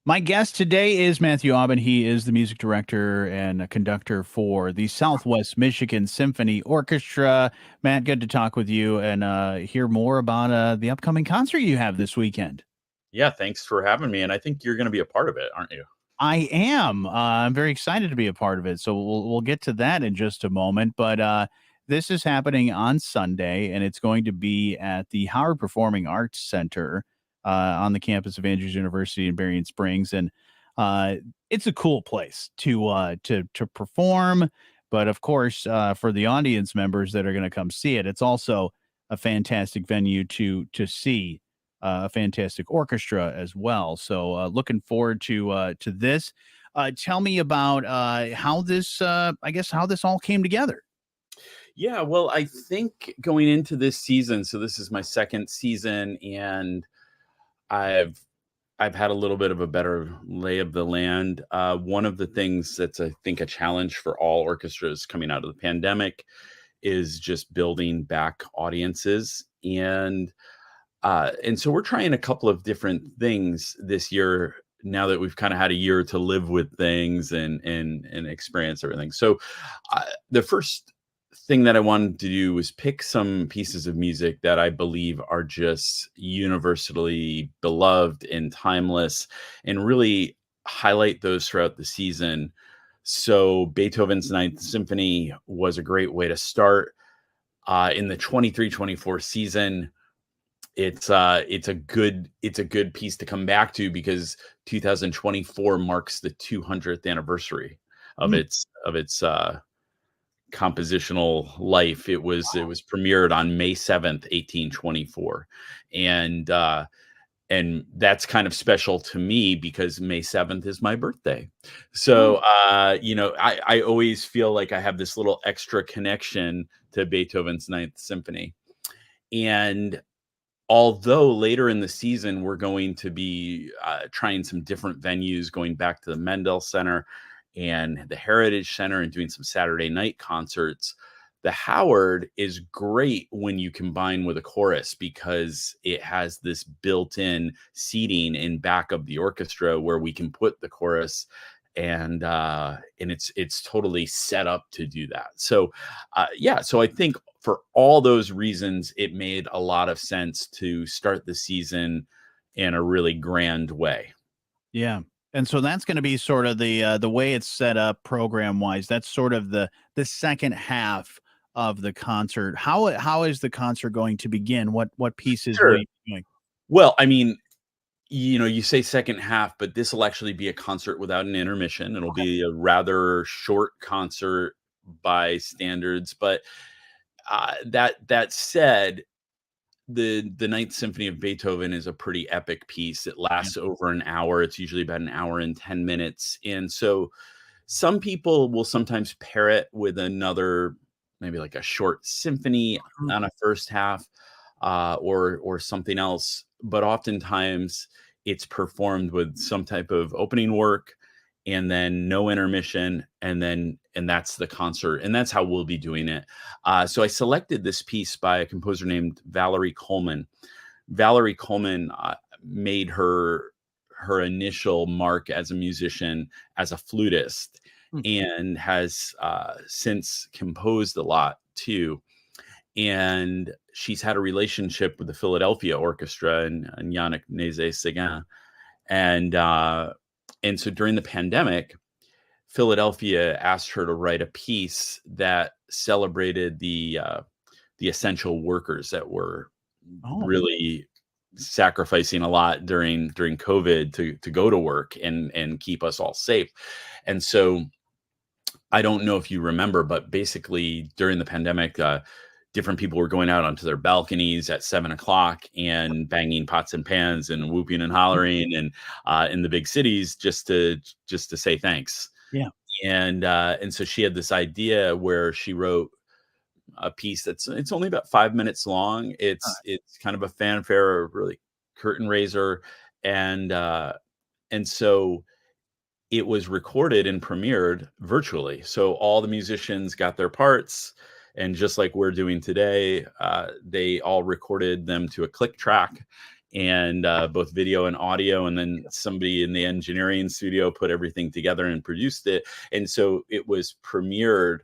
My guest today is Matthew Aubin. He is the music director and a conductor for the Southwest Michigan Symphony Orchestra. Matt, good to talk with you and hear more about the upcoming concert you have this weekend. Yeah, thanks for having me. And I think you're going to be a part of it, aren't you? I am. I'm very excited to be a part of it. So we'll get to that in just a moment. But this is happening on Sunday, and it's going to be at the Howard Performing Arts Center on the campus of Andrews University in Berrien Springs, and uh, it's a cool place to perform. But of course, for the audience members that are going to come see it, it's also a fantastic venue to see a fantastic orchestra as well. So looking forward to this. Tell me about how this, I guess, how this all came together. Yeah, well, I think going into this season, so this is my second season, and I've I've had a little bit of a better lay of the land. One of the things that's I think a challenge for all orchestras coming out of the pandemic is just building back audiences, and so we're trying a couple of different things this year now that we've kind of had a year to live with things and experience everything. So the first thing that I wanted to do was pick some pieces of music that I believe are just universally beloved and timeless, and really highlight those throughout the season. So Beethoven's Ninth Symphony was a great way to start. In the 23-24 season, it's a good piece to come back to because 2024 marks the 200th anniversary of Mm. its compositional life. It was premiered on May 7th, 1824, and and that's kind of special to me because May 7th is my birthday. So Oh, I always feel like I have this little extra connection to Beethoven's Ninth Symphony. And although later in the season we're going to be trying some different venues, going back to the Mendel Center and the Heritage Center and doing some Saturday night concerts, the Howard is great when you combine with a chorus because it has this built-in seating in back of the orchestra where we can put the chorus, and it's totally set up to do that. So yeah, so I think for all those reasons, it made a lot of sense to start the season in a really grand way. yeah. And so that's going to be sort of the way it's set up program wise. That's sort of the second half of the concert. How is the concert going to begin? What pieces will Sure. you be doing? Well, I mean, you say second half, but this will actually be a concert without an intermission. It'll Okay. be a rather short concert by standards, but that said, the Ninth Symphony of Beethoven is a pretty epic piece. It Yeah. lasts over an hour. It's usually about an hour and 10 minutes. And so some people will sometimes pair it with another, maybe like a short symphony on a first half, or something else. But oftentimes it's performed with some type of opening work and then no intermission, and that's the concert, and that's how we'll be doing it. So I selected this piece by a composer named Valerie Coleman. Valerie Coleman made her initial mark as a musician as a flutist, Hmm. and has since composed a lot too. And she's had a relationship with the Philadelphia Orchestra and Yannick Nézet-Séguin. And and so during the pandemic, Philadelphia asked her to write a piece that celebrated the essential workers that were Oh, really sacrificing a lot during COVID to go to work and keep us all safe. And so I don't know if you remember, but basically during the pandemic, different people were going out onto their balconies at 7 o'clock and banging pots and pans and whooping and hollering and in the big cities just to say thanks. yeah. And so she had this idea where she wrote a piece it's only about 5 minutes long. It's kind of a fanfare, a really curtain raiser, and so it was recorded and premiered virtually. So all the musicians got their parts, and just like we're doing today, they all recorded them to a click track, and both video and audio, and then somebody in the engineering studio put everything together and produced it, and so it was premiered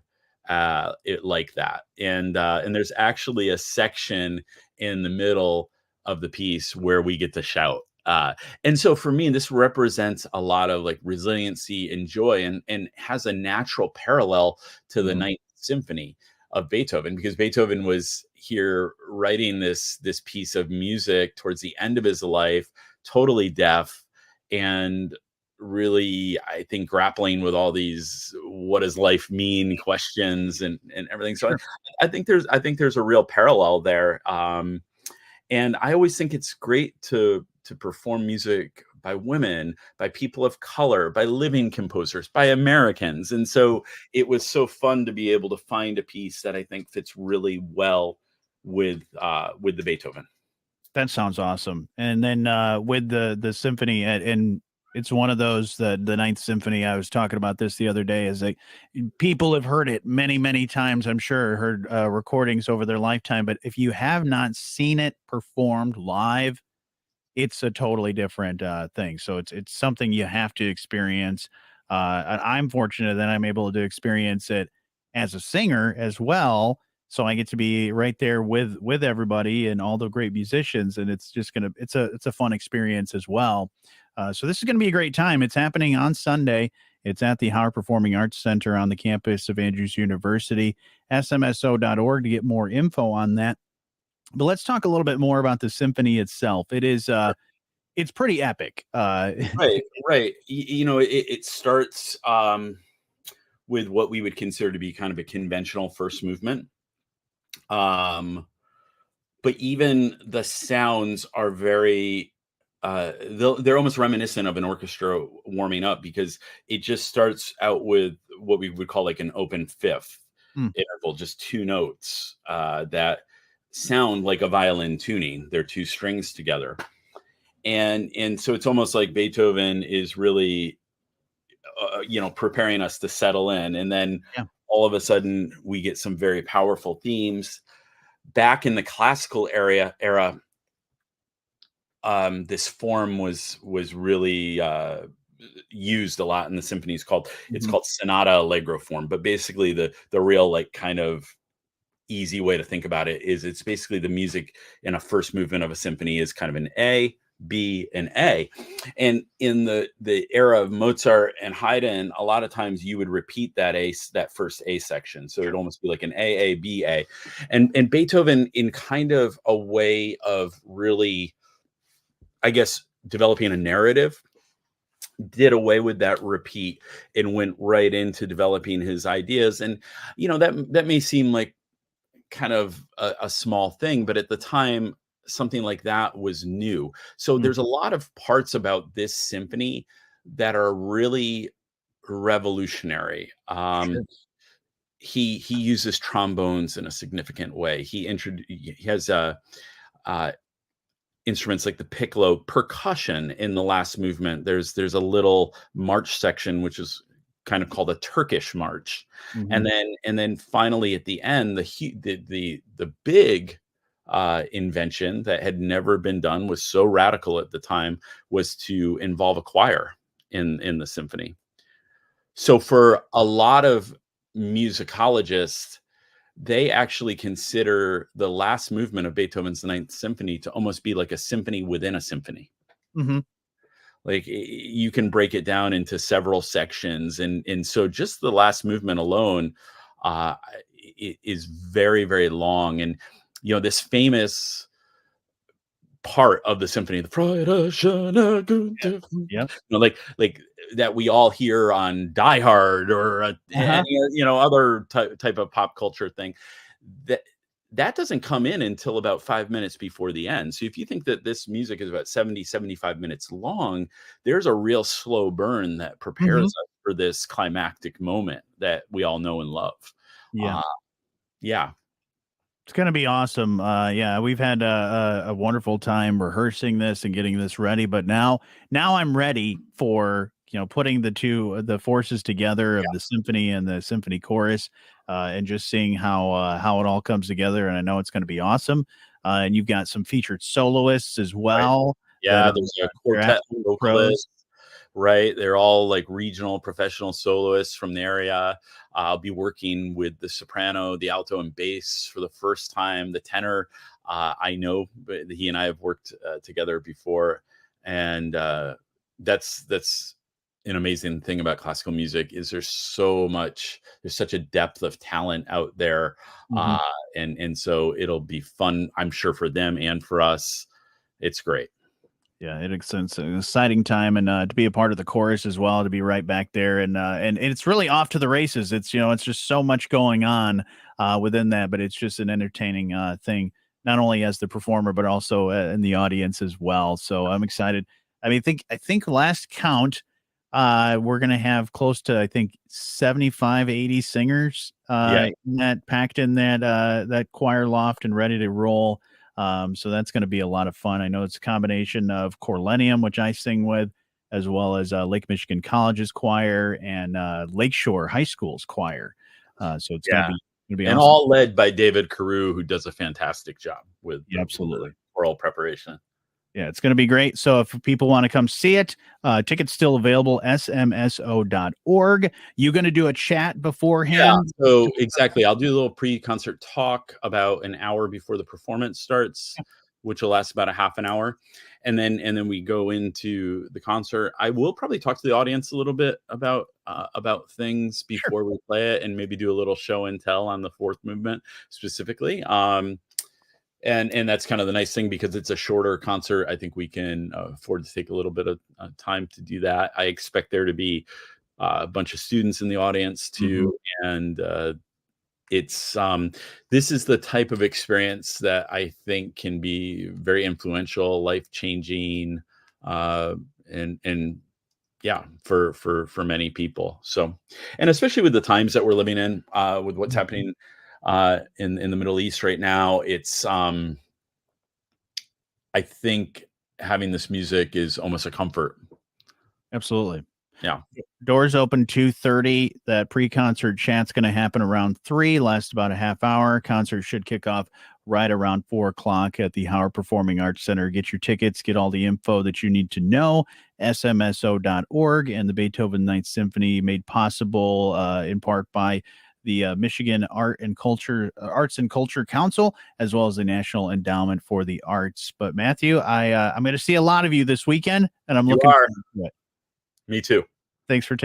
it like that. And there's actually a section in the middle of the piece where we get to shout. And so for me, this represents a lot of like resiliency and joy, and has a natural parallel to the Mhm. Ninth Symphony of Beethoven, because Beethoven was here writing this piece of music towards the end of his life, totally deaf, and really, I think, grappling with all these what does life mean questions and everything. So Sure. I think there's a real parallel there. And I always think it's great to perform music by women, by people of color, by living composers, by Americans. And so it was so fun to be able to find a piece that I think fits really well with the Beethoven. That sounds awesome. And then with the symphony, and it's one of those, the Ninth Symphony. I was talking about this the other day. Is like people have heard it many many times. I'm sure heard recordings over their lifetime. But if you have not seen it performed live, it's a totally different thing. So it's something you have to experience. And I'm fortunate that I'm able to experience it as a singer as well. So I get to be right there with everybody and all the great musicians, and it's just gonna it's a fun experience as well. So this is gonna be a great time. It's happening on Sunday. It's at the Howard Performing Arts Center on the campus of Andrews University. SMSO.org to get more info on that. But let's talk a little bit more about the symphony itself. It's pretty epic. Right, right. You know, it starts with what we would consider to be kind of a conventional first movement. Um, but even the sounds are very they're almost reminiscent of an orchestra warming up, because it just starts out with what we would call like an open fifth Mm, interval, just two notes that sound like a violin tuning. They're two strings together, and so it's almost like Beethoven is really preparing us to settle in, and then yeah. all of a sudden we get some very powerful themes. Back in the classical era, this form was really used a lot in the symphonies. It's Mhm. called sonata allegro form, but basically the real like kind of easy way to think about it is it's basically the music in a first movement of a symphony is kind of an A, B, and A. And in the era of Mozart and Haydn, a lot of times you would repeat that first A section. So it'd almost be like an A, B, A. And Beethoven, in kind of a way of really, I guess, developing a narrative, did away with that repeat and went right into developing his ideas. And that may seem like kind of a small thing, but at the time, something like that was new. So Mm, there's a lot of parts about this symphony that are really revolutionary. sure. He uses trombones in a significant way. He has uh, instruments like the piccolo, percussion in the last movement. There's a little march section which is kind of called a Turkish march, Mhm. and then finally at the end, the big invention that had never been done, was so radical at the time, was to involve a choir in the symphony. So for a lot of musicologists, they actually consider the last movement of Beethoven's Ninth Symphony to almost be like a symphony within a symphony. Mhm. Like you can break it down into several sections, and so just the last movement alone uh, is very very long, and this famous part of the symphony, the Freude, schöne Yeah. Güte, Yep. like that we all hear on Die Hard, or Uh-huh. any other type of pop culture thing. That that doesn't come in until about 5 minutes before the end. So if you think that this music is about 70-75 minutes long, there's a real slow burn that prepares Mhm. us for this climactic moment that we all know and love. Yeah. Uh, yeah, It's gonna be awesome. Yeah, we've had a wonderful time rehearsing this and getting this ready, but now I'm ready for, putting the forces together of the symphony and the symphony chorus, and just seeing how it all comes together, and I know it's gonna be awesome. and you've got some featured soloists as Right. well that Yeah, are there's a they're quartet absolute pros. vocalist, right? They're all like regional professional soloists from the area. I'll be working with the soprano, the alto, and bass for the first time. The tenor, I know, but he and I have worked together before, and that's an amazing thing about classical music is there's such a depth of talent out there, Mhm. uh, and so it'll be fun, I'm sure, for them and for us. It's great. Yeah, it's an exciting time, and to be a part of the chorus as well, to be right back there, and it's really off to the races. It's it's just so much going on within that, but it's just an entertaining thing, not only as the performer but also in the audience as well. So I'm excited. I mean, I think last count, we're gonna have close to, I think, 75, 80 singers Yeah. in that packed in that choir loft and ready to roll. So that's going to be a lot of fun. I know it's a combination of Corlenium, which I sing with, as well as Lake Michigan College's choir and Lakeshore High School's choir. So it's Yeah. going to be And awesome. all led by David Carew, who does a fantastic job with Yeah, the absolutely. choral preparation. Yeah, it's going to be great. So if people want to come see it, tickets still available, smso.org. You going to do a chat Yeah, beforehand? so exactly. I'll do a little pre-concert talk about an hour before the performance starts, which will last about a half an hour. And then we go into the concert. I will probably talk to the audience a little bit about things Sure. before we play it and maybe do a little show and tell on the fourth movement specifically. And that's kind of the nice thing because it's a shorter concert. I think we can afford to take a little bit of time to do that. I expect there to be a bunch of students in the audience Mhm. too, and it's this is the type of experience that I think can be very influential, life changing, uh, and yeah, for many people. So, and especially with the times that we're living in, with what's Mhm. happening in the Middle East right now, it's I think having this music is almost a comfort. Absolutely. Yeah. Doors open 2:30. That pre-concert chat's going to happen around 3, last about a half hour. Concert should kick off right around 4 o'clock at the Howard Performing Arts Center. Get your tickets, get all the info that you need to know. SMSO.org and the Beethoven Ninth Symphony, made possible in part by the Michigan Arts and Culture Council, as well as the National Endowment for the Arts. But Matthew, I'm going to see a lot of you this weekend, and I'm You looking are. forward to it. Me too. Thanks for taking